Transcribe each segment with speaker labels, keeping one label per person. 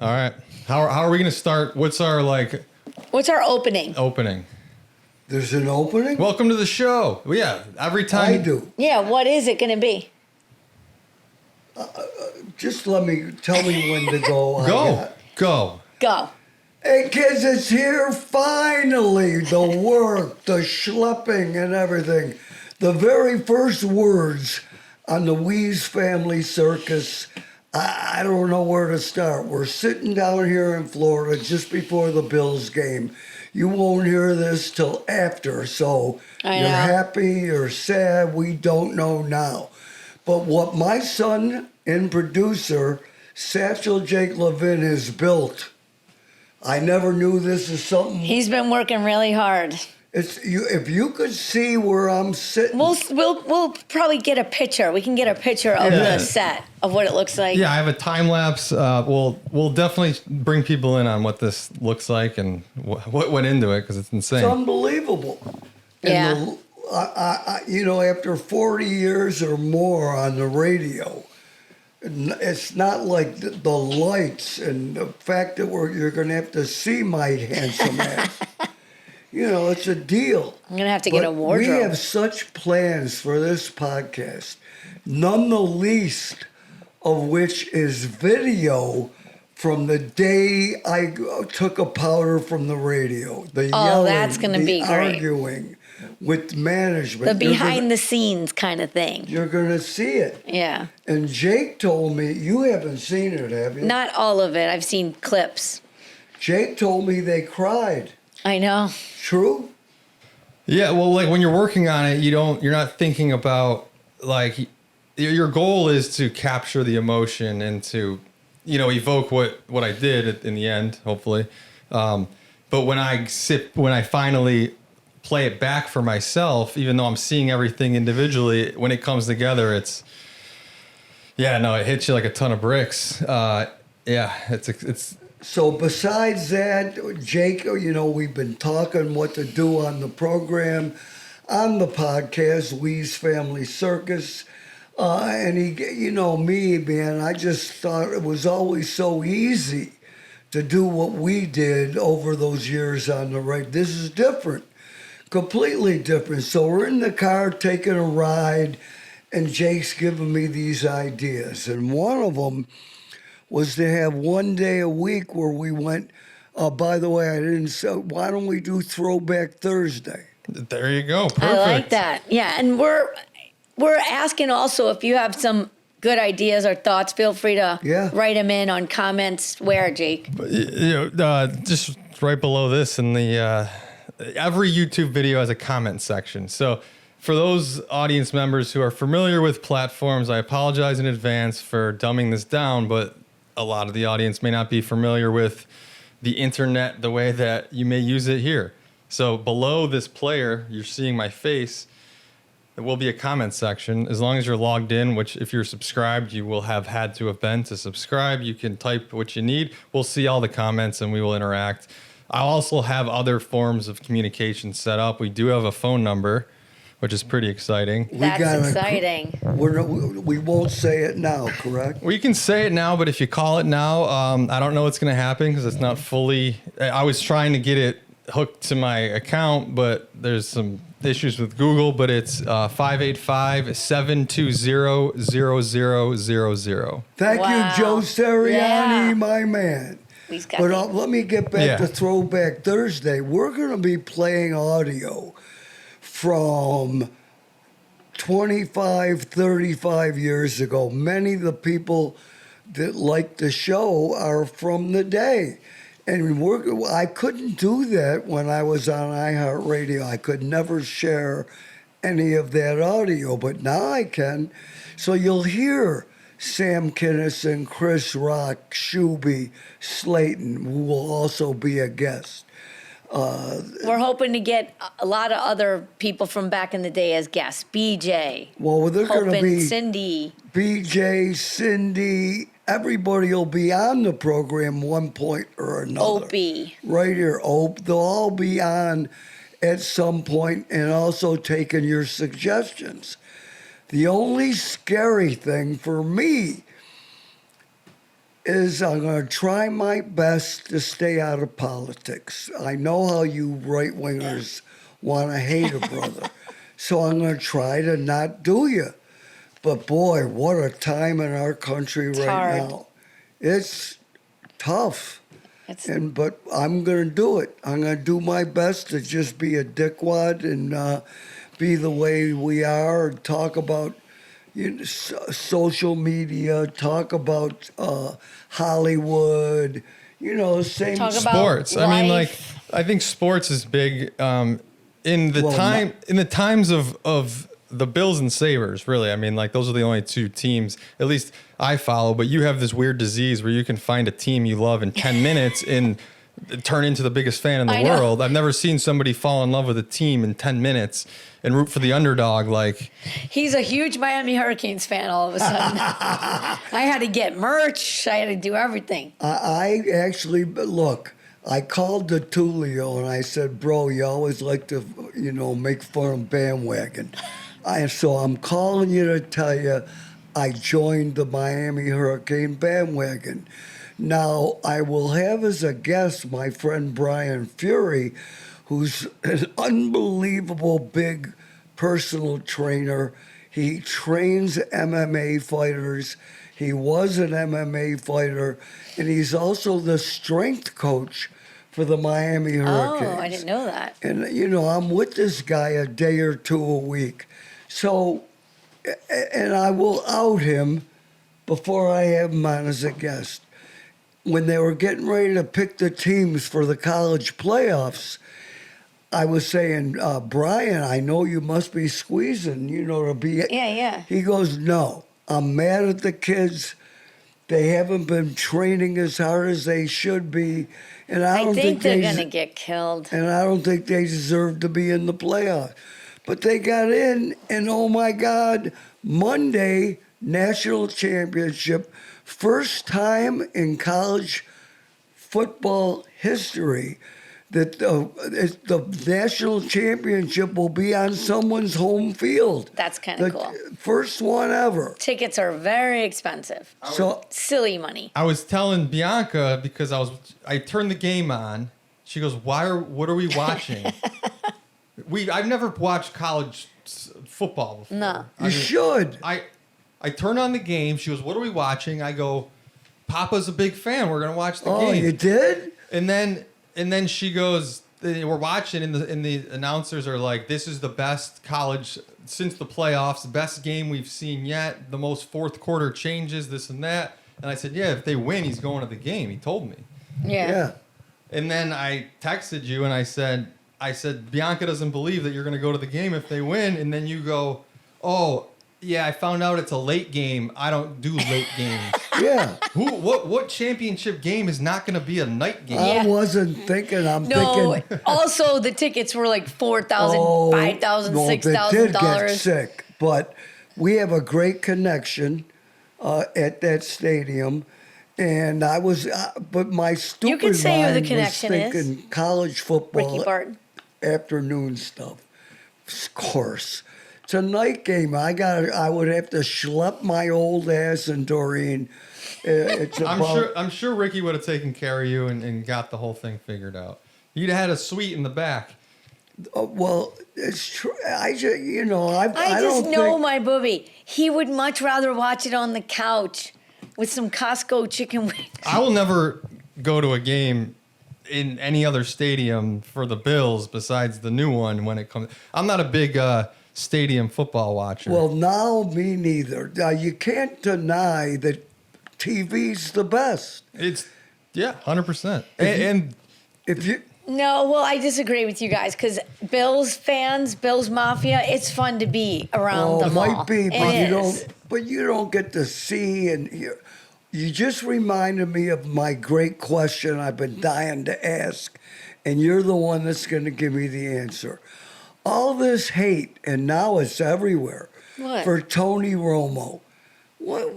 Speaker 1: All right. How are we going to start? What's our
Speaker 2: opening?
Speaker 1: Opening.
Speaker 3: There's an opening?
Speaker 1: Welcome to the show. Well, yeah, every time.
Speaker 3: I do.
Speaker 2: Yeah, what is it going to be?
Speaker 3: Just tell me when to go.
Speaker 1: Go.
Speaker 3: Hey kids, it's here finally. The work, the schlepping and everything. The very first words on the Wease family circus. I don't know where to start. We're sitting down here in Florida just before the Bills game. You won't hear this till after, so you're happy or sad, we don't know now. But what my son and producer, Satchel Jake Levin, has built, I never knew this is something.
Speaker 2: He's been working really hard.
Speaker 3: It's you. If you could see where I'm sitting,
Speaker 2: we'll probably get a picture. We can get a picture of the set of what it looks like.
Speaker 1: Yeah, I have a time lapse. We'll definitely bring people in on what this looks like and what went into it because it's insane.
Speaker 3: It's unbelievable.
Speaker 2: Yeah.
Speaker 3: And after 40 years or more on the radio, it's not like the lights and the fact that you're going to have to see my handsome ass. It's a deal.
Speaker 2: I'm going to have to get a wardrobe.
Speaker 3: We have such plans for this podcast, none the least of which is video from the day I took a powder from the radio. The yelling,
Speaker 2: that's going to be great.
Speaker 3: Arguing with management.
Speaker 2: The behind the scenes kind of thing.
Speaker 3: You're going to see it.
Speaker 2: Yeah.
Speaker 3: And Jake told me, you haven't seen it, have you?
Speaker 2: Not all of it. I've seen clips.
Speaker 3: Jake told me they cried.
Speaker 2: I know.
Speaker 3: True?
Speaker 1: Yeah, well, like when you're working on it, you're not thinking about your goal is to capture the emotion and to, evoke what I did in the end, hopefully. But when I finally play it back for myself, even though I'm seeing everything individually, when it comes together, it hits you like a ton of bricks. It's.
Speaker 3: So besides that, Jake, we've been talking what to do on the program, on the podcast, Wease Family Circus. And me, man, I just thought it was always so easy to do what we did over those years on the radio. This is different, completely different. So we're in the car taking a ride, and Jake's giving me these ideas. And one of them was to have one day a week where we went, by the way, I didn't say, why don't we do Throwback Thursday?
Speaker 1: There you go. Perfect.
Speaker 2: I like that. Yeah, and we're asking also if you have some good ideas or thoughts, feel free to write them in on comments. Where, Jake?
Speaker 1: Just right below this in the every YouTube video has a comment section. So for those audience members who are familiar with platforms, I apologize in advance for dumbing this down, but a lot of the audience may not be familiar with the internet the way that you may use it here. So below this player, you're seeing my face. There will be a comment section. As long as you're logged in, which if you're subscribed, you will have had to have been to subscribe. You can type what you need. We'll see all the comments and we will interact. I also have other forms of communication set up. We do have a phone number, which is pretty exciting.
Speaker 2: That's exciting.
Speaker 3: We won't say it now, correct?
Speaker 1: We can say it now, but if you call it now, I don't know what's going to happen because it's not fully. I was trying to get it hooked to my account, but there's some issues with Google. But it's 585-720-0000.
Speaker 3: Thank you, Joe Seriani, my man. But let me get back to Throwback Thursday. We're going to be playing audio from 25, 35 years ago. Many of the people that like the show are from the day. And I couldn't do that when I was on iHeartRadio. I could never share any of that audio, but now I can. So you'll hear Sam Kinison, Chris Rock, Shuby, Slayton, who will also be a guest.
Speaker 2: We're hoping to get a lot of other people from back in the day as guests. BJ.
Speaker 3: Well, they're going to be
Speaker 2: Cindy.
Speaker 3: BJ, Cindy, everybody will be on the program one point or another.
Speaker 2: Opie.
Speaker 3: Right here, Ope. They'll all be on at some point and also taking your suggestions. The only scary thing for me is I'm going to try my best to stay out of politics. I know how you right-wingers want to hate a brother. So I'm going to try to not do you. But boy, what a time in our country right now. It's tough. But I'm going to do it. I'm going to do my best to just be a dickwad and be the way we are and talk about social media, talk about Hollywood, same
Speaker 2: Talk about
Speaker 1: sports. I mean, like,
Speaker 2: life.
Speaker 1: I think sports is big in the times of the Bills and Sabres, really. I mean, like, those are the only two teams, at least I follow, but you have this weird disease where you can find a team you love in 10 minutes and turn into the biggest fan in the world. I've never seen somebody fall in love with a team in 10 minutes and root for the underdog. Like,
Speaker 2: he's a huge Miami Hurricanes fan all of a sudden. I had to get merch. I had to do everything.
Speaker 3: I actually, look, I called the Tulio and I said, bro, you always like to, make fun of bandwagon. So I'm calling you to tell you I joined the Miami Hurricane bandwagon. Now, I will have as a guest my friend Brian Fury, who's an unbelievable big personal trainer. He trains MMA fighters. He was an MMA fighter, and he's also the strength coach for the Miami Hurricanes.
Speaker 2: Oh, I didn't know that.
Speaker 3: And, I'm with this guy a day or two a week. So, and I will out him before I have him on as a guest. When they were getting ready to pick the teams for the college playoffs, I was saying, Brian, I know you must be squeezing, to be.
Speaker 2: Yeah.
Speaker 3: He goes, no, I'm mad at the kids. They haven't been training as hard as they should be. And I don't think
Speaker 2: they're going to get killed.
Speaker 3: And I don't think they deserve to be in the playoffs. But they got in, and oh my God, Monday, national championship, first time in college football history that the national championship will be on someone's home field.
Speaker 2: That's kind of cool.
Speaker 3: First one ever.
Speaker 2: Tickets are very expensive. Silly money.
Speaker 1: I was telling Bianca, because I turned the game on. She goes, what are we watching? I've never watched college football before.
Speaker 2: No.
Speaker 3: You should.
Speaker 1: I turn on the game. She goes, what are we watching? I go, Papa's a big fan. We're going to watch the game.
Speaker 3: Oh, you did?
Speaker 1: And then she goes, we're watching, and the announcers are like, this is the best college since the playoffs, the best game we've seen yet, the most fourth quarter changes, this and that. And I said, yeah, if they win, he's going to the game. He told me.
Speaker 3: Yeah.
Speaker 1: And then I texted you and I said, Bianca doesn't believe that you're going to go to the game if they win. And then you go, oh, yeah, I found out it's a late game. I don't do late games.
Speaker 3: Yeah.
Speaker 1: What championship game is not going to be a night game?
Speaker 3: I wasn't thinking. I'm thinking.
Speaker 2: Also, the tickets were like $4,000, $5,000, $6,000.
Speaker 3: They did get sick, but we have a great connection at that stadium. And I was, but my stupid
Speaker 2: You can say who the
Speaker 3: mind
Speaker 2: connection
Speaker 3: was thinking
Speaker 2: is.
Speaker 3: college football.
Speaker 2: Ricky Barton.
Speaker 3: Afternoon stuff. Of course. It's a night game. I would have to schlep my old ass in Doreen.
Speaker 1: I'm sure Ricky would have taken care of you and got the whole thing figured out. You'd have had a suite in the back.
Speaker 3: Well, it's true. I just
Speaker 2: know my booby. He would much rather watch it on the couch with some Costco chicken wings.
Speaker 1: I will never go to a game in any other stadium for the Bills besides the new one when it comes. I'm not a big stadium football watcher.
Speaker 3: Well, now me neither. You can't deny that TV's the best.
Speaker 1: It's 100%. And
Speaker 3: if you.
Speaker 2: No, well, I disagree with you guys because Bills fans, Bills Mafia, it's fun to be around them all.
Speaker 3: Might be, but you don't get to see and hear. You just reminded me of my great question I've been dying to ask, and you're the one that's going to give me the answer. All this hate, and now it's everywhere, for Tony Romo. What?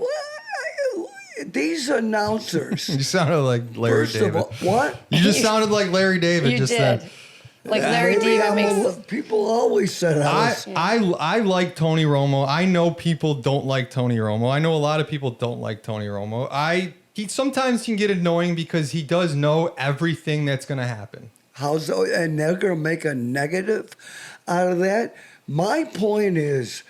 Speaker 3: These announcers.
Speaker 1: You sounded like Larry David.
Speaker 3: What?
Speaker 1: You just sounded like Larry David
Speaker 2: you
Speaker 1: just
Speaker 2: did.
Speaker 1: said.
Speaker 2: Like Larry David makes
Speaker 3: people always said
Speaker 1: I like Tony Romo. I know people don't like Tony Romo. I know a lot of people don't like Tony Romo. I he sometimes can get annoying because he does know everything that's going to happen.
Speaker 3: And they're going to make a negative out of that? My point is,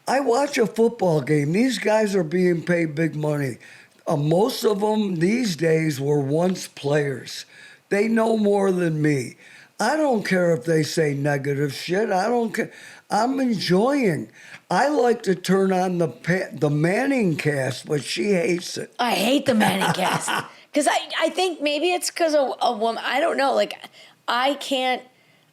Speaker 3: I watch a football game. These guys are being paid big money. Most of them these days were once players. They know more than me. I don't care if they say negative shit. I don't care. I'm enjoying. I like to turn on the Manning cast, but she hates it.
Speaker 2: I hate the Manning cast. Because I think maybe it's because of a woman. I don't know. Like,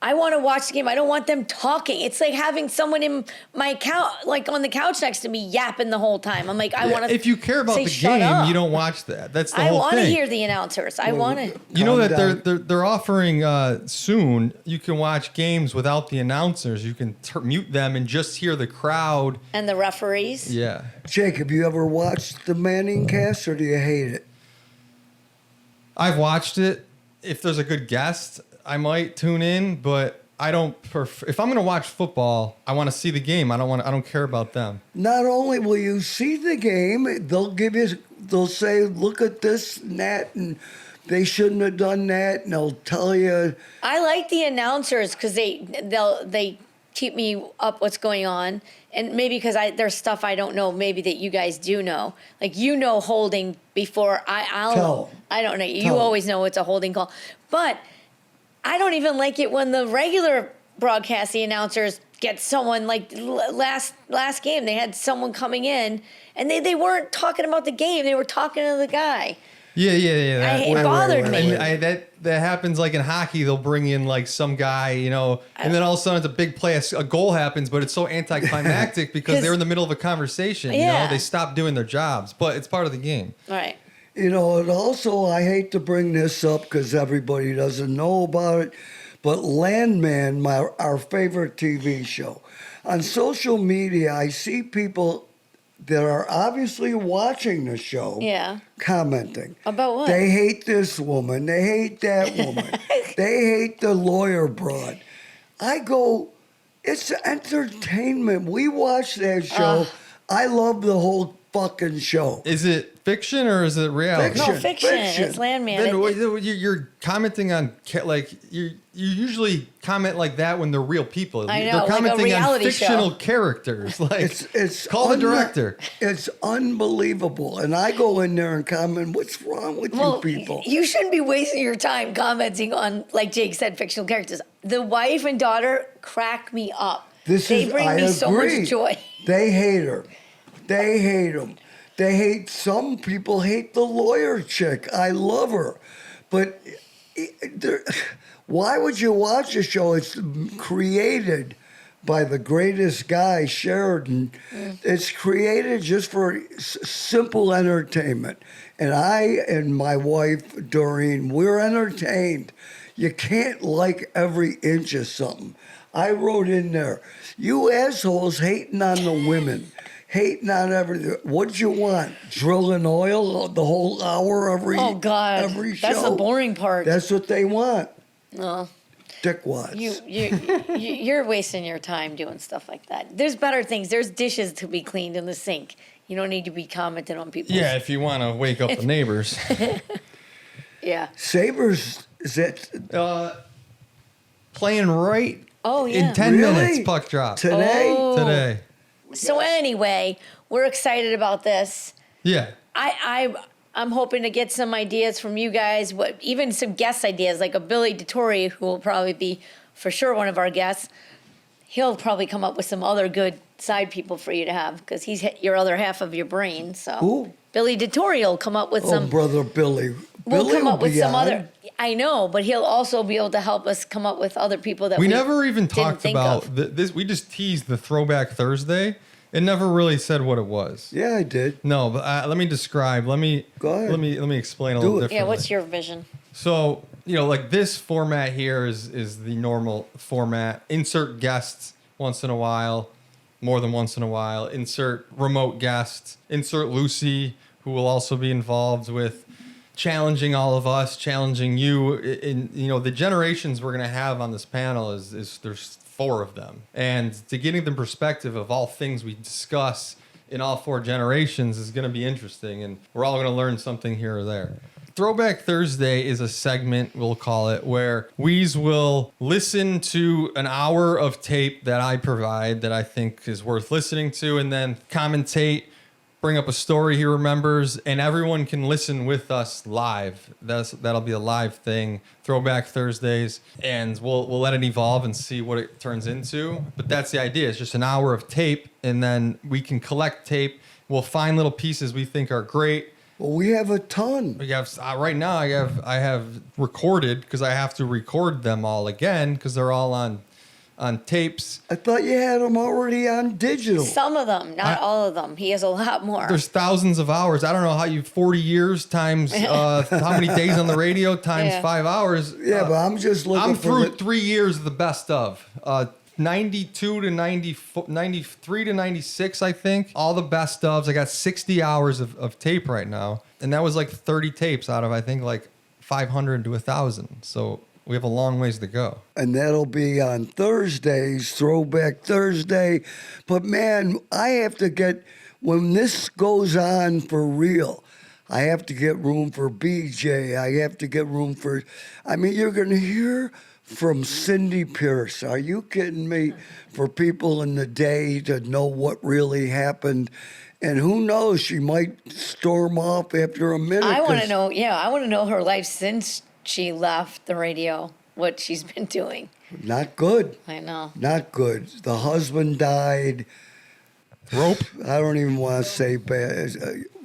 Speaker 2: I want to watch the game. I don't want them talking. It's like having someone in my couch, like on the couch next to me, yapping the whole time. I'm like, I want to.
Speaker 1: If you care about the game, you don't watch that. That's the whole thing.
Speaker 2: I want to hear the announcers. I want to.
Speaker 1: You know that they're offering soon. You can watch games without the announcers. You can mute them and just hear the crowd
Speaker 2: and the referees.
Speaker 1: Yeah.
Speaker 3: Jake, have you ever watched the Manning cast, or do you hate it?
Speaker 1: I've watched it. If there's a good guest, I might tune in, but I don't if I'm going to watch football, I want to see the game. I don't care about them.
Speaker 3: Not only will you see the game, they'll say, look at this and that, and they shouldn't have done that, and they'll tell you.
Speaker 2: I like the announcers because they keep me up what's going on, and maybe because there's stuff I don't know, maybe that you guys do know, like holding before I'll. I don't know. You always know it's a holding call, but I don't even like it when the regular broadcast, the announcers get someone like last game. They had someone coming in, and they weren't talking about the game. They were talking to the guy.
Speaker 1: Yeah.
Speaker 2: It bothered me.
Speaker 1: And that happens like in hockey. They'll bring in like some guy, and then all of a sudden it's a big play. A goal happens, but it's so anticlimactic because they're in the middle of a conversation.
Speaker 2: Yeah.
Speaker 1: They stop doing their jobs, but it's part of the game.
Speaker 2: Right.
Speaker 3: And also, I hate to bring this up because everybody doesn't know about it, but Landman, our favorite TV show, on social media, I see people that are obviously watching the show commenting.
Speaker 2: About what?
Speaker 3: They hate this woman. They hate that woman. They hate the lawyer broad. I go, it's entertainment. We watch that show. I love the whole fucking show.
Speaker 1: Is it fiction or is it reality?
Speaker 2: No, fiction. It's Landman.
Speaker 1: Then you're commenting on you usually comment like that when they're real people.
Speaker 2: I know,
Speaker 1: they're commenting
Speaker 2: like a reality
Speaker 1: on fictional
Speaker 2: show.
Speaker 1: Characters. Like
Speaker 3: it's
Speaker 1: call the director.
Speaker 3: It's unbelievable, and I go in there and comment. What's wrong with you people?
Speaker 2: You shouldn't be wasting your time commenting on, like Jake said, fictional characters. The wife and daughter crack me up. They bring me so much joy.
Speaker 3: They hate her. They hate him. Some people hate the lawyer chick. I love her. But why would you watch a show? It's created by the greatest guy, Sheridan. It's created just for simple entertainment. And I and my wife, Doreen, we're entertained. You can't like every inch of something. I wrote in there, you assholes hating on the women. Hating on everything. What'd you want? Drilling oil the whole hour every show?
Speaker 2: That's the boring part.
Speaker 3: That's what they want.
Speaker 2: No.
Speaker 3: Dickwads.
Speaker 2: You're wasting your time doing stuff like that. There's better things. There's dishes to be cleaned in the sink. You don't need to be commenting on people.
Speaker 1: Yeah, if you want to wake up the neighbors.
Speaker 2: Yeah.
Speaker 3: Sabres, is that...
Speaker 1: playing right in 10
Speaker 3: Really?
Speaker 1: minutes, puck drop.
Speaker 3: Today?
Speaker 1: Today.
Speaker 2: So anyway, we're excited about this.
Speaker 1: Yeah.
Speaker 2: I'm hoping to get some ideas from you guys, even some guest ideas, like a Billy DeTore, who will probably be for sure one of our guests. He'll probably come up with some other good side people for you to have because he's your other half of your brain. So
Speaker 3: Who?
Speaker 2: Billy DeTore will come up with some.
Speaker 3: Oh, brother Billy.
Speaker 2: We'll
Speaker 3: Billy
Speaker 2: come up with some
Speaker 3: on.
Speaker 2: other. I know, but he'll also be able to help us come up with other people that
Speaker 1: we never even
Speaker 2: didn't
Speaker 1: talked
Speaker 2: think
Speaker 1: about
Speaker 2: of.
Speaker 1: this. We just teased the Throwback Thursday. It never really said what it was.
Speaker 3: Yeah, I did.
Speaker 1: No, but let me describe. Go ahead. Let me explain a little differently.
Speaker 2: Yeah, what's your vision?
Speaker 1: So, like this format here is the normal format. Insert guests once in a while, more than once in a while. Insert remote guests. Insert Lucy, who will also be involved with challenging all of us, challenging you. In the generations we're going to have on this panel is there's 4 of them. And to getting the perspective of all things we discuss in all 4 generations is going to be interesting, and we're all going to learn something here or there. Throwback Thursday is a segment, we'll call it, where Wease will listen to an hour of tape that I provide that I think is worth listening to, and then commentate, bring up a story he remembers, and everyone can listen with us live. That'll be a live thing, Throwback Thursdays, and we'll let it evolve and see what it turns into. But that's the idea. It's just an hour of tape, and then we can collect tape. We'll find little pieces we think are great.
Speaker 3: Well, we have a ton.
Speaker 1: We have right now. I have recorded because I have to record them all again because they're all on tapes.
Speaker 3: I thought you had them already on digital.
Speaker 2: Some of them, not all of them. He has a lot more.
Speaker 1: There's thousands of hours. I don't know how you 40 years times how many days on the radio times 5 hours.
Speaker 3: Yeah, but I'm just looking.
Speaker 1: I'm through 3 years of the best of. 92 to 93 to 96, I think. All the best ofs. I got 60 hours of tape right now. And that was like 30 tapes out of, I think, like 500 to 1,000. So we have a long ways to go.
Speaker 3: And that'll be on Thursdays, Throwback Thursday. But man, I have to get, when this goes on for real, I have to get room for BJ. I have to get room for, I mean, you're going to hear from Cindy Pierce. Are you kidding me? For people in the day to know what really happened. And who knows, she might storm off after a minute.
Speaker 2: I want to know, I want to know her life since she left the radio, what she's been doing.
Speaker 3: Not good.
Speaker 2: I know.
Speaker 3: Not good. The husband died.
Speaker 1: Rope?
Speaker 3: I don't even want to say bad.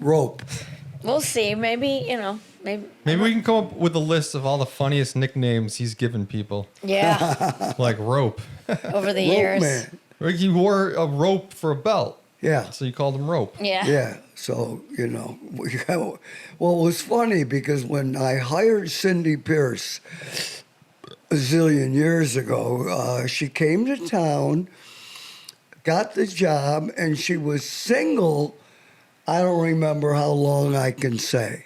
Speaker 3: Rope.
Speaker 2: We'll see. Maybe,
Speaker 1: Maybe we can come up with a list of all the funniest nicknames he's given people.
Speaker 2: Yeah,
Speaker 1: Like Rope.
Speaker 2: over the
Speaker 3: Rope
Speaker 2: years.
Speaker 3: man.
Speaker 1: Like he wore a rope for a belt.
Speaker 3: Yeah.
Speaker 1: So you called him Rope.
Speaker 2: Yeah.
Speaker 3: Yeah. So, well, it was funny because when I hired Cindy Pierce a zillion years ago, she came to town, got the job, and she was single. I don't remember how long I can say.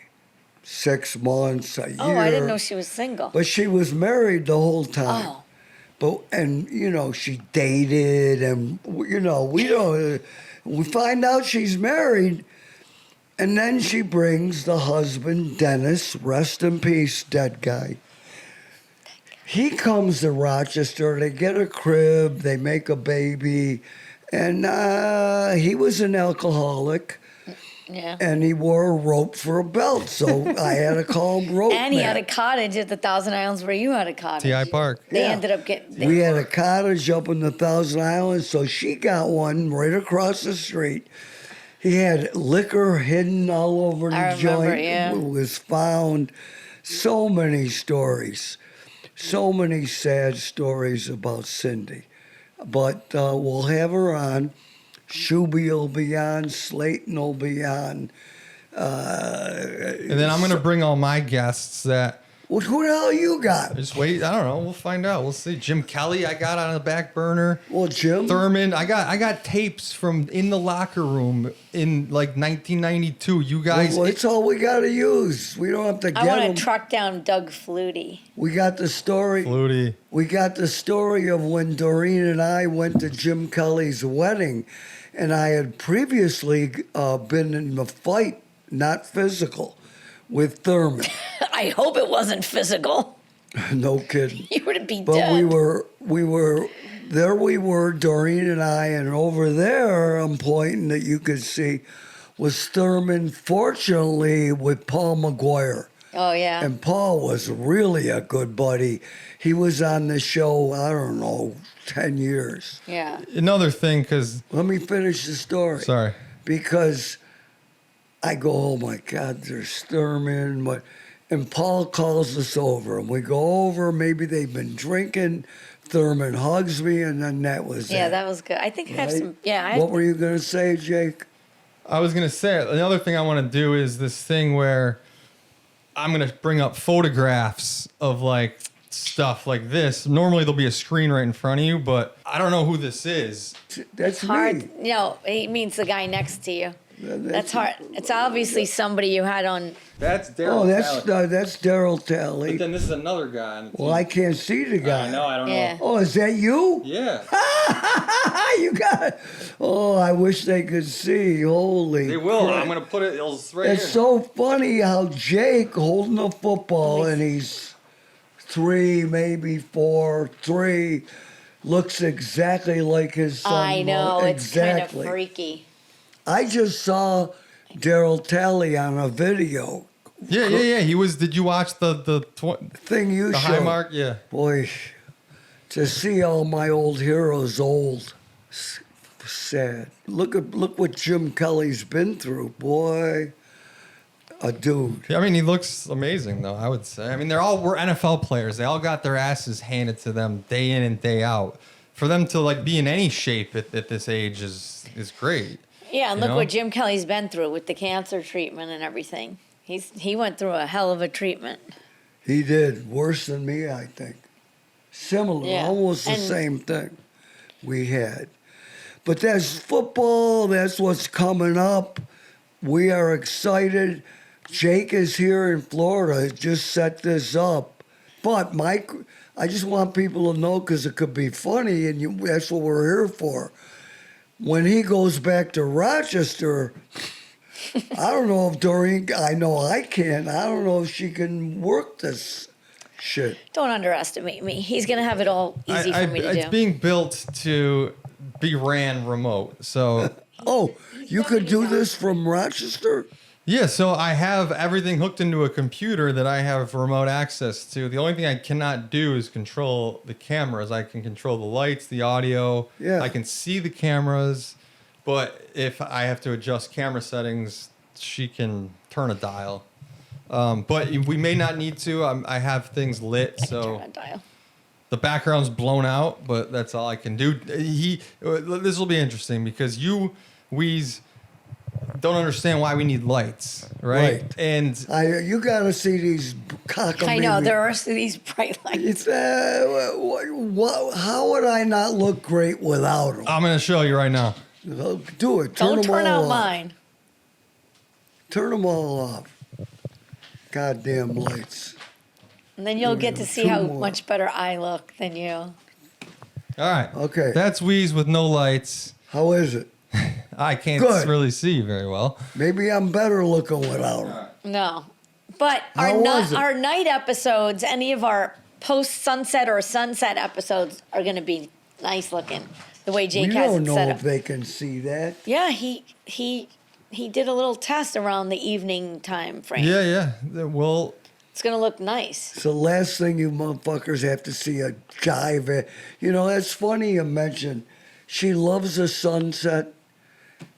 Speaker 3: 6 months, a year.
Speaker 2: Oh, I didn't know she was single.
Speaker 3: But she was married the whole time.
Speaker 2: Oh.
Speaker 3: But she dated, and we find out she's married, and then she brings the husband, Dennis, rest in peace, dead guy. He comes to Rochester, they get a crib, they make a baby, and he was an alcoholic.
Speaker 2: Yeah.
Speaker 3: And he wore a rope for a belt, so I had to call him Rope
Speaker 2: And he
Speaker 3: Man.
Speaker 2: had a cottage at the Thousand Islands where you had a cottage.
Speaker 1: T.I. Park.
Speaker 2: They
Speaker 3: Yeah.
Speaker 2: ended up getting.
Speaker 3: We had a cottage up in the Thousand Islands, so she got one right across the street. He had liquor hidden all over the
Speaker 2: I remember,
Speaker 3: joint.
Speaker 2: yeah.
Speaker 3: It was found. So many stories. So many sad stories about Cindy. But we'll have her on. Shuby will be on. Slayton will be on.
Speaker 1: And then I'm going to bring all my guests that...
Speaker 3: Well, who the hell you got?
Speaker 1: Just wait. I don't know. We'll find out. We'll see. Jim Kelly, I got on the back burner.
Speaker 3: Well, Jim.
Speaker 1: Thurman, I got tapes from in the locker room in like 1992. You guys...
Speaker 3: Well, it's all we got to use. We don't have to get
Speaker 2: I want
Speaker 3: them.
Speaker 2: to track down Doug Flutie.
Speaker 3: We got the story.
Speaker 1: Flutie.
Speaker 3: We got the story of when Doreen and I went to Jim Kelly's wedding, and I had previously been in a fight, not physical, with Thurman.
Speaker 2: I hope it wasn't physical.
Speaker 3: No kidding.
Speaker 2: You would be
Speaker 3: But
Speaker 2: dead.
Speaker 3: we were, Doreen and I, and over there, I'm pointing that you could see, was Thurman, fortunately, with Paul McGuire.
Speaker 2: Oh, yeah.
Speaker 3: And Paul was really a good buddy. He was on the show, I don't know, 10 years.
Speaker 2: Yeah.
Speaker 1: Another thing, because...
Speaker 3: Let me finish the story.
Speaker 1: Sorry.
Speaker 3: Because I go, oh my God, there's Thurman. And Paul calls us over. And we go over, maybe they've been drinking. Thurman hugs me, and then that was it.
Speaker 2: Yeah, that was good. I think I have
Speaker 3: Right?
Speaker 2: some. Yeah.
Speaker 3: What were you going to say, Jake?
Speaker 1: I was going to say, another thing I want to do is this thing where I'm going to bring up photographs of like stuff like this. Normally there'll be a screen right in front of you, but I don't know who this is.
Speaker 3: That's
Speaker 2: Hard.
Speaker 3: me.
Speaker 2: No, he means the guy next to you. That's hard. It's obviously somebody you had on.
Speaker 1: That's
Speaker 3: Oh,
Speaker 1: Daryl.
Speaker 3: that's Daryl
Speaker 1: But
Speaker 3: Talley.
Speaker 1: then this is another guy on the team.
Speaker 3: Well, I can't see the guy.
Speaker 1: I know. I don't
Speaker 2: Yeah.
Speaker 1: know.
Speaker 3: Oh, is that you?
Speaker 1: Yeah.
Speaker 3: You got it. Oh, I wish they could see. Holy.
Speaker 1: They will.
Speaker 3: crap.
Speaker 1: I'm gonna put it. It's right
Speaker 3: It's
Speaker 1: here.
Speaker 3: so funny how Jake holding the football and he's 3, maybe 4, 3, looks exactly like his son.
Speaker 2: I know. It's kind of
Speaker 3: Exactly.
Speaker 2: freaky.
Speaker 3: I just saw Daryl Talley on a video
Speaker 1: Yeah. He was. Did you watch the
Speaker 3: thing you
Speaker 1: the
Speaker 3: showed.
Speaker 1: high mark? Yeah.
Speaker 3: Boy, to see all my old heroes old, sad. Look what Jim Kelly's been through, boy. A dude.
Speaker 1: Yeah, I mean, he looks amazing, though, I would say. I mean, were NFL players. They all got their asses handed to them day in and day out. For them to, like, be in any shape at this age is great.
Speaker 2: Yeah, and
Speaker 1: You
Speaker 2: look
Speaker 1: know?
Speaker 2: what Jim Kelly's been through with the cancer treatment and everything. He went through a hell of a treatment.
Speaker 3: He did worse than me, I think. Similar,
Speaker 2: Yeah,
Speaker 3: almost the
Speaker 2: and-
Speaker 3: same thing we had. But that's football. That's what's coming up. We are excited. Jake is here in Florida. Just set this up. But Mike, I just want people to know because it could be funny, and that's what we're here for. When he goes back to Rochester, I don't know if Doreen. I know I can. I don't know if she can work this shit.
Speaker 2: Don't underestimate me. He's gonna have it all easy for me to
Speaker 1: it's
Speaker 2: do.
Speaker 1: being built to be ran remote. So,
Speaker 3: Oh, you could do this from Rochester?
Speaker 1: yeah, so I have everything hooked into a computer that I have remote access to. The only thing I cannot do is control the cameras. I can control the lights, the audio.
Speaker 3: Yeah.
Speaker 1: I can see the cameras. But if I have to adjust camera settings, she can turn a dial. But we may not need to. I have things lit,
Speaker 2: Turn
Speaker 1: so
Speaker 2: that dial.
Speaker 1: the background's blown out, but that's all I can do. This will be interesting because you, Wease, don't understand why we need lights, right?
Speaker 3: Right.
Speaker 1: And
Speaker 3: You got to see these cockamamie.
Speaker 2: I know there are these bright lights.
Speaker 3: It's how would I not look great without them?
Speaker 1: I'm going to show you right now.
Speaker 3: Do it.
Speaker 2: Don't
Speaker 3: them
Speaker 2: turn
Speaker 3: all
Speaker 2: out
Speaker 3: off.
Speaker 2: mine.
Speaker 3: Turn them all off. Goddamn lights.
Speaker 2: And then you'll get to see
Speaker 3: Two
Speaker 2: how
Speaker 3: more.
Speaker 2: much better I look than you.
Speaker 1: All right.
Speaker 3: Okay.
Speaker 1: That's Wease with no lights.
Speaker 3: How is it?
Speaker 1: I can't
Speaker 3: Good.
Speaker 1: really see very well.
Speaker 3: Maybe I'm better looking without them.
Speaker 2: No. But
Speaker 3: How was it?
Speaker 2: our night episodes, any of our post sunset or sunset episodes are going to be nice looking. The way Jake
Speaker 3: We
Speaker 2: has
Speaker 3: don't
Speaker 2: it
Speaker 3: know
Speaker 2: set
Speaker 3: if
Speaker 2: up.
Speaker 3: they can see that.
Speaker 2: Yeah, he did a little test around the evening time frame.
Speaker 1: Yeah. Well,
Speaker 2: It's going to look nice.
Speaker 3: It's the last thing you motherfuckers have to see a jive. You know, that's funny you mentioned. She loves the sunset.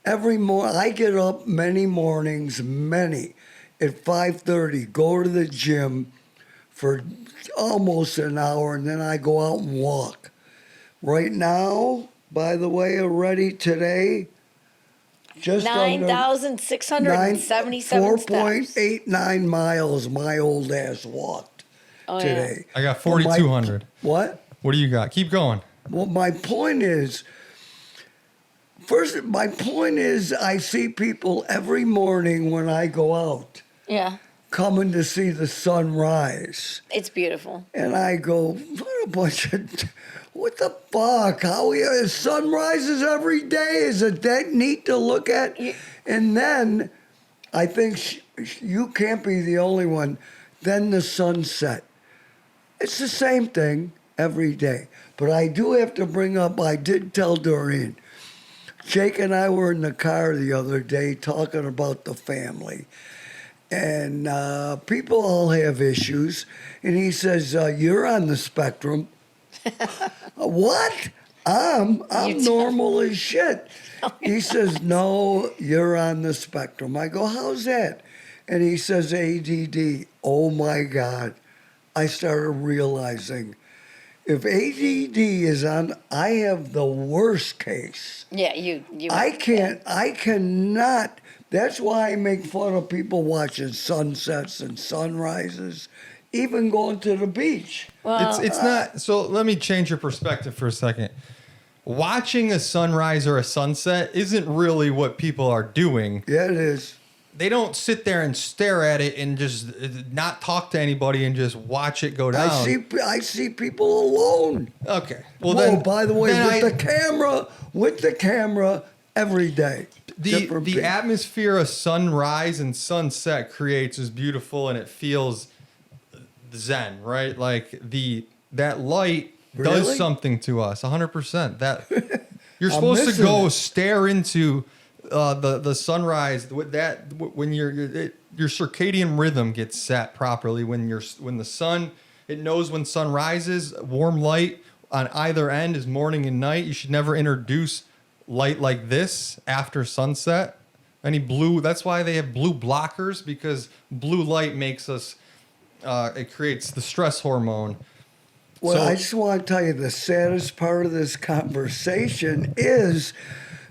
Speaker 3: Every morning, I get up many mornings, at 5:30, go to the gym for almost an hour, and then I go out and walk. Right now, by the way, already today, just under
Speaker 2: 9,677 steps.
Speaker 3: 4.89 miles my old ass walked
Speaker 2: Oh, yeah.
Speaker 3: today.
Speaker 1: I got
Speaker 3: Well, my-
Speaker 1: 4,200.
Speaker 3: What?
Speaker 1: What do you got? Keep going.
Speaker 3: Well, my point is, I see people every morning when I go out
Speaker 2: Yeah,
Speaker 3: coming to see the sunrise.
Speaker 2: it's beautiful.
Speaker 3: And I go, what the fuck? Sun rises every day. Is it that neat to look at?
Speaker 2: Yeah.
Speaker 3: And then I think you can't be the only one. Then the sunset. It's the same thing every day. But I do have to bring up, I did tell Doreen, Jake and I were in the car the other day talking about the family. And people all have issues. And he says, you're on the spectrum. What? I'm
Speaker 2: You
Speaker 3: normal as shit. He says, no, you're on the spectrum. I go, how's that? And he says, ADD. Oh my God. I started realizing if ADD is on, I have the worst case.
Speaker 2: Yeah, you.
Speaker 3: I cannot. That's why I make fun of people watching sunsets and sunrises, even going to the beach.
Speaker 2: Well,
Speaker 1: It's not. So let me change your perspective for a second. watching a sunrise or a sunset isn't really what people are doing.
Speaker 3: Yeah, it is.
Speaker 1: They don't sit there and stare at it and just not talk to anybody and just watch it go down.
Speaker 3: I see people alone.
Speaker 1: Okay. Well,
Speaker 3: Whoa,
Speaker 1: then,
Speaker 3: by the way,
Speaker 1: then
Speaker 3: with the camera every day.
Speaker 1: The atmosphere a sunrise and sunset creates is beautiful, and it feels zen, right? Like that light does
Speaker 3: Really?
Speaker 1: something to us, 100%. That you're supposed to go stare into the sunrise with that when your circadian rhythm gets set properly when the sun, it knows when sun rises. Warm light on either end is morning and night. You should never introduce light like this after sunset. Any blue, that's why they have blue blockers, because blue light makes us it creates the stress hormone.
Speaker 3: Well,
Speaker 1: So-
Speaker 3: I just want to tell you the saddest part of this conversation is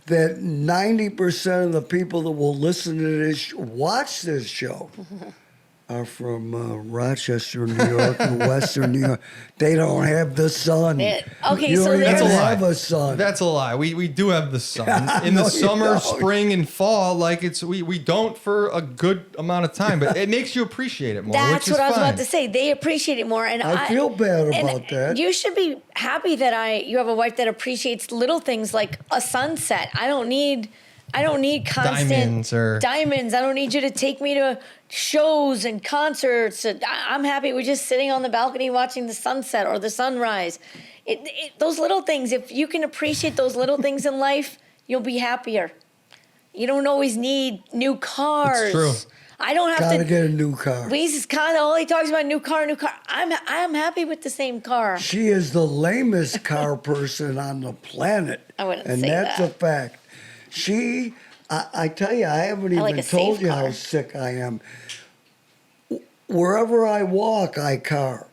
Speaker 3: that 90% of the people that will listen to this, watch this show, are from Rochester, New York, and Western New York. They don't have the sun.
Speaker 2: Okay,
Speaker 3: you
Speaker 2: so
Speaker 3: don't
Speaker 2: there's
Speaker 3: even
Speaker 1: a lie.
Speaker 3: have a sun.
Speaker 1: That's a lie. We do have the sun in the
Speaker 3: No, you
Speaker 1: summer,
Speaker 3: don't.
Speaker 1: spring, and fall. Like we don't for a good amount of time, but it makes you appreciate it more.
Speaker 2: That's
Speaker 1: which is
Speaker 2: what I was
Speaker 1: fine.
Speaker 2: about to say. They appreciate it more, and
Speaker 3: I feel bad
Speaker 2: and
Speaker 3: about that.
Speaker 2: You should be happy that you have a wife that appreciates little things like a sunset. I don't need constant
Speaker 1: Diamonds.
Speaker 2: I don't need you to take me to shows and concerts. I'm happy we're just sitting on the balcony watching the sunset or the sunrise. Those little things. If you can appreciate those little things in life, you'll be happier. You don't always need new cars.
Speaker 1: It's true.
Speaker 2: I don't have
Speaker 3: Gotta
Speaker 2: to
Speaker 3: get a new car.
Speaker 2: Wease is kind of all he talks about new car. I'm happy with the same car.
Speaker 3: She is the lamest car person on the planet.
Speaker 2: I wouldn't
Speaker 3: and
Speaker 2: say
Speaker 3: that's
Speaker 2: that.
Speaker 3: a fact. I tell you, I haven't
Speaker 2: I like
Speaker 3: even
Speaker 2: a
Speaker 3: told
Speaker 2: safe
Speaker 3: you
Speaker 2: car.
Speaker 3: how sick I am. Wherever I walk, I car.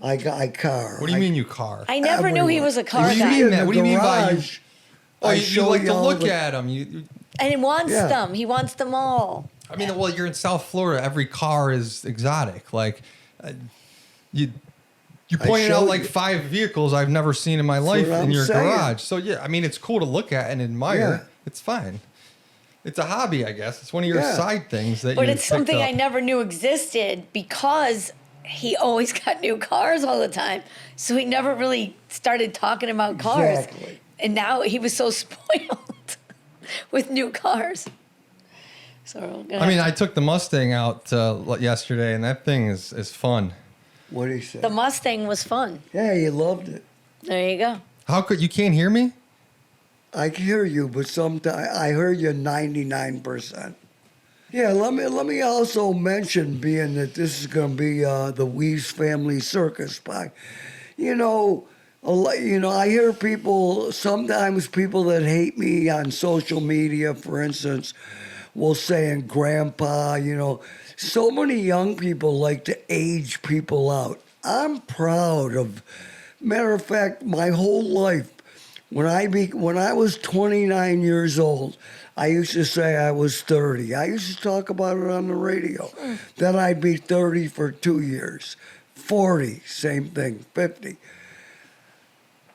Speaker 3: I car.
Speaker 1: What do you mean you car?
Speaker 2: I never knew he was a car
Speaker 1: What do you
Speaker 2: guy.
Speaker 1: mean that? What do you mean by you?
Speaker 3: garage,
Speaker 1: Oh,
Speaker 3: I
Speaker 1: you
Speaker 3: show
Speaker 1: like to
Speaker 3: all
Speaker 1: look
Speaker 3: the-
Speaker 1: at them. You,
Speaker 2: And he wants
Speaker 3: Yeah.
Speaker 2: them. He wants them all.
Speaker 1: I mean, well, you're in South Florida. Every car is exotic. Like, you pointed out
Speaker 3: showed
Speaker 1: like
Speaker 3: you.
Speaker 1: 5 vehicles I've never seen in my life
Speaker 3: what
Speaker 1: in
Speaker 3: I'm
Speaker 1: your
Speaker 3: saying.
Speaker 1: garage. So yeah, I mean, it's cool to look at and admire.
Speaker 3: Yeah.
Speaker 1: It's fine. It's a hobby, I guess. It's one of your
Speaker 3: Yeah.
Speaker 1: side things that.
Speaker 2: But
Speaker 1: you
Speaker 2: it's
Speaker 1: picked
Speaker 2: something
Speaker 1: up.
Speaker 2: I never knew existed because he always got new cars all the time. So he never really started talking about cars.
Speaker 3: Exactly.
Speaker 2: And now he was so spoiled with new cars. So we're gonna
Speaker 1: I mean,
Speaker 2: have
Speaker 1: I took the Mustang out yesterday, and that thing is fun.
Speaker 3: What do you say?
Speaker 2: the Mustang was fun.
Speaker 3: Yeah, you loved it.
Speaker 2: There you go.
Speaker 1: How could you can't hear me?
Speaker 3: I can hear you, but sometimes I heard you 99%. Yeah, let me also mention, being that this is going to be the Wease Family Circus Pie. I hear sometimes people that hate me on social media, for instance, will say, and Grandpa, so many young people like to age people out. I'm proud of, matter of fact, my whole life, when I was 29 years old, I used to say I was 30. I used to talk about it on the radio. Then I'd be 30 for 2 years. 40, same thing, 50.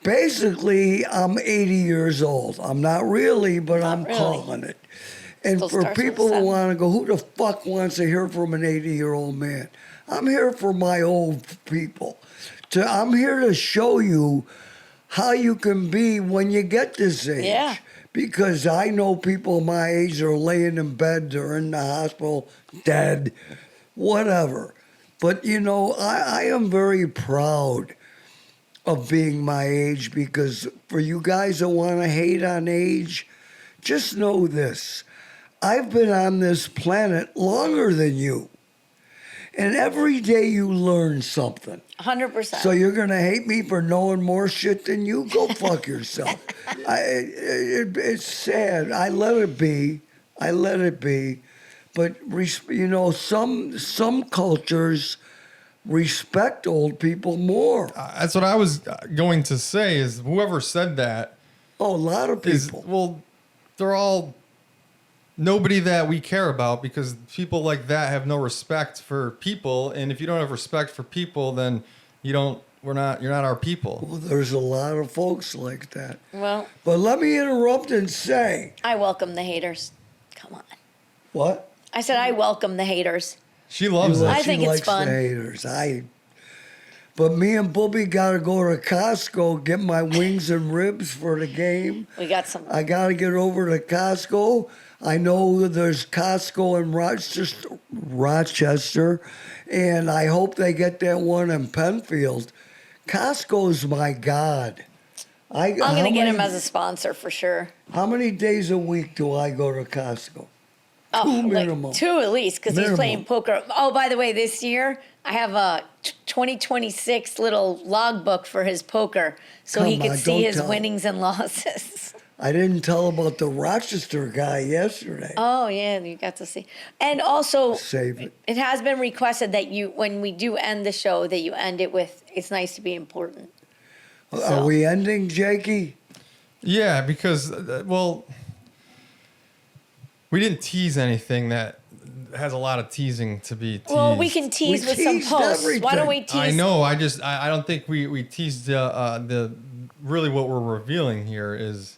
Speaker 3: Basically, I'm 80 years old. I'm not really, but I'm
Speaker 2: really.
Speaker 3: calling it. And
Speaker 2: Still
Speaker 3: for
Speaker 2: starts with
Speaker 3: people who
Speaker 2: 7.
Speaker 3: want to go, who the fuck wants to hear from an 80-year-old man? I'm here for my old people. I'm here to show you how you can be when you get this age.
Speaker 2: Yeah.
Speaker 3: Because I know people my age are laying in bed, they're in the hospital, dead, whatever. But, I am very proud of being my age, because for you guys that want to hate on age, just know this. I've been on this planet longer than you. And every day you learn something.
Speaker 2: 100%.
Speaker 3: So you're going to hate me for knowing more shit than you? Go fuck yourself. It's sad. I let it be. But, some cultures respect old people more.
Speaker 1: That's what I was going to say. Is whoever said that
Speaker 3: Oh, a lot of
Speaker 1: is
Speaker 3: people.
Speaker 1: they're all nobody that we care about, because people like that have no respect for people, and if you don't have respect for people, then you don't you're not our people.
Speaker 3: Well, there's a lot of folks like that.
Speaker 2: Well,
Speaker 3: But let me interrupt and say,
Speaker 2: I welcome the haters. Come on.
Speaker 3: what?
Speaker 2: I said I welcome the haters.
Speaker 1: She loves
Speaker 2: I
Speaker 1: it.
Speaker 2: think
Speaker 3: She
Speaker 2: it's
Speaker 3: likes
Speaker 2: fun.
Speaker 3: the haters. But me and Booby got to go to Costco, get my wings and ribs for the game.
Speaker 2: We got some.
Speaker 3: I got to get over to Costco. I know there's Costco in Rochester, and I hope they get that one in Penfield. Costco's my god.
Speaker 2: I'm going to get him as a sponsor for sure.
Speaker 3: How many days a week do I go to Costco?
Speaker 2: Oh,
Speaker 3: Two minimum.
Speaker 2: like 2 at least, because he's
Speaker 3: Minimum.
Speaker 2: playing poker. Oh, by the way, this year I have a 2026 little logbook for his poker, so he
Speaker 3: Come
Speaker 2: could
Speaker 3: on,
Speaker 2: see
Speaker 3: don't
Speaker 2: his
Speaker 3: tell him.
Speaker 2: winnings and losses.
Speaker 3: I didn't tell about the Rochester guy yesterday.
Speaker 2: Oh yeah, you got to see. And also,
Speaker 3: Save it.
Speaker 2: it has been requested that you, when we do end the show, that you end it with "It's nice to be important."
Speaker 3: Are we ending, Jakey?
Speaker 1: Yeah, because we didn't tease anything that has a lot of teasing to be teased.
Speaker 2: Well, we can tease
Speaker 3: We
Speaker 2: with some
Speaker 3: teased
Speaker 2: posts. Why don't we
Speaker 3: everything.
Speaker 2: tease?
Speaker 1: I know. I don't think we teased the really what we're revealing here is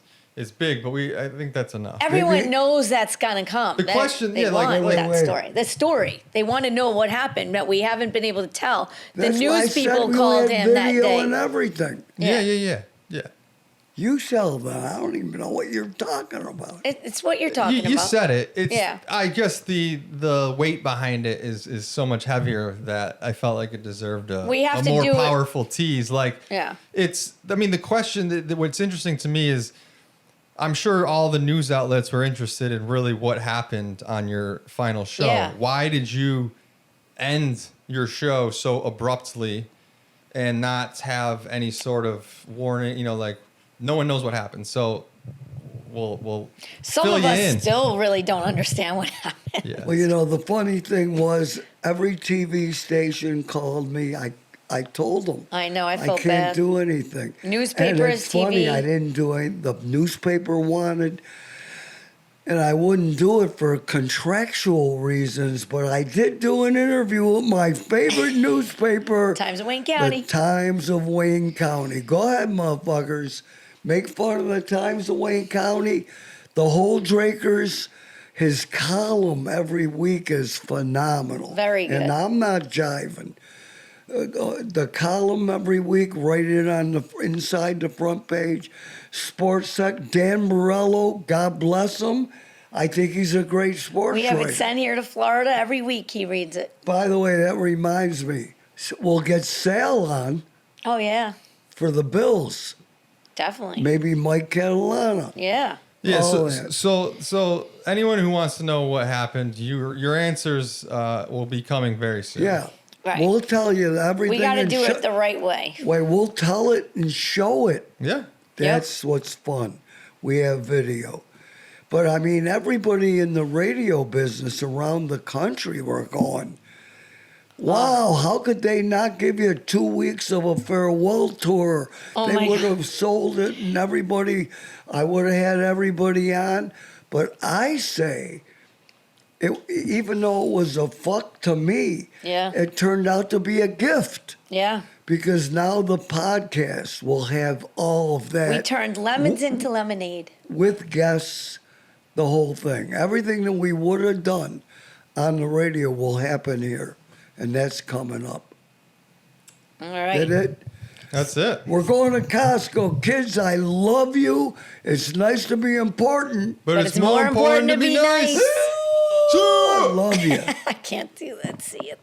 Speaker 1: big, but I think that's enough.
Speaker 2: Everyone knows that's gonna come.
Speaker 1: The question-
Speaker 2: they
Speaker 1: yeah, like,
Speaker 2: want
Speaker 3: wait,
Speaker 2: that
Speaker 3: wait.
Speaker 2: story. The story. They want to know what happened that we haven't been able to tell. The
Speaker 3: That's why I
Speaker 2: news
Speaker 3: said
Speaker 2: people
Speaker 3: we
Speaker 2: called
Speaker 3: had
Speaker 2: him that
Speaker 3: video
Speaker 2: day.
Speaker 3: and everything.
Speaker 1: Yeah.
Speaker 3: You sell that. I don't even know what you're talking about.
Speaker 2: It's what you're talking
Speaker 1: You
Speaker 2: about.
Speaker 1: said it. It's,
Speaker 2: Yeah.
Speaker 1: I guess the weight behind it is so much heavier that I felt like it deserved
Speaker 2: We have
Speaker 1: a
Speaker 2: to
Speaker 1: more
Speaker 2: do it-
Speaker 1: powerful tease. Like,
Speaker 2: Yeah.
Speaker 1: the question that what's interesting to me is, I'm sure all the news outlets were interested in really what happened on your final show.
Speaker 2: Yeah.
Speaker 1: Why did you end your show so abruptly and not have any sort of warning? Like, no one knows what happened. So we'll
Speaker 2: Some
Speaker 1: fill
Speaker 2: of
Speaker 1: you
Speaker 2: us
Speaker 1: in.
Speaker 2: still really don't understand what happened.
Speaker 1: Yeah.
Speaker 3: Well, the funny thing was every TV station called me. I told them.
Speaker 2: I know. I
Speaker 3: I
Speaker 2: felt
Speaker 3: can't
Speaker 2: bad.
Speaker 3: do anything.
Speaker 2: Newspaper
Speaker 3: and it's
Speaker 2: is
Speaker 3: funny,
Speaker 2: TV.
Speaker 3: I didn't do it. The newspaper wanted, and I wouldn't do it for contractual reasons, but I did do an interview with my favorite newspaper,
Speaker 2: Times of Wayne County.
Speaker 3: The Times of Wayne County. Go ahead, motherfuckers. Make fun of the Times of Wayne County. The whole Drakers, his column every week is phenomenal.
Speaker 2: Very good.
Speaker 3: And I'm not jiving. The column every week, right in on the inside the front page. Sports sec. Dan Morello, God bless him. I think he's a great sports
Speaker 2: We have
Speaker 3: writer.
Speaker 2: it sent here to Florida every week. He reads it.
Speaker 3: By the way, that reminds me. We'll get Sal on
Speaker 2: Oh yeah,
Speaker 3: for the Bills.
Speaker 2: definitely.
Speaker 3: Maybe Mike Catalana.
Speaker 2: Yeah.
Speaker 1: Yeah.
Speaker 3: Oh,
Speaker 1: So anyone who wants to know what happened, your answers will be coming very soon.
Speaker 3: Yeah.
Speaker 2: Right.
Speaker 3: We'll tell you everything.
Speaker 2: We got to
Speaker 3: and
Speaker 2: do it the right way.
Speaker 3: Wait, we'll tell it and show it.
Speaker 1: Yeah.
Speaker 3: That's what's fun. We have video. But I mean, everybody in the radio business around the country were going, wow, how could they not give you 2 weeks of a farewell tour?
Speaker 2: Oh
Speaker 3: They
Speaker 2: my
Speaker 3: would
Speaker 2: God.
Speaker 3: have sold it and I would have had everybody on. But I say, even though it was a fuck to me,
Speaker 2: Yeah.
Speaker 3: it turned out to be a gift.
Speaker 2: Yeah.
Speaker 3: Because now the podcast will have all of that
Speaker 2: We turned lemons into lemonade.
Speaker 3: with guests, the whole thing. Everything that we would have done on the radio will happen here, and that's coming up.
Speaker 2: All right.
Speaker 3: Did it?
Speaker 1: That's it.
Speaker 3: We're going to Costco. Kids, I love you. It's nice to be important.
Speaker 1: But it's more important to be nice.
Speaker 3: I love you.
Speaker 2: I can't do that. See it.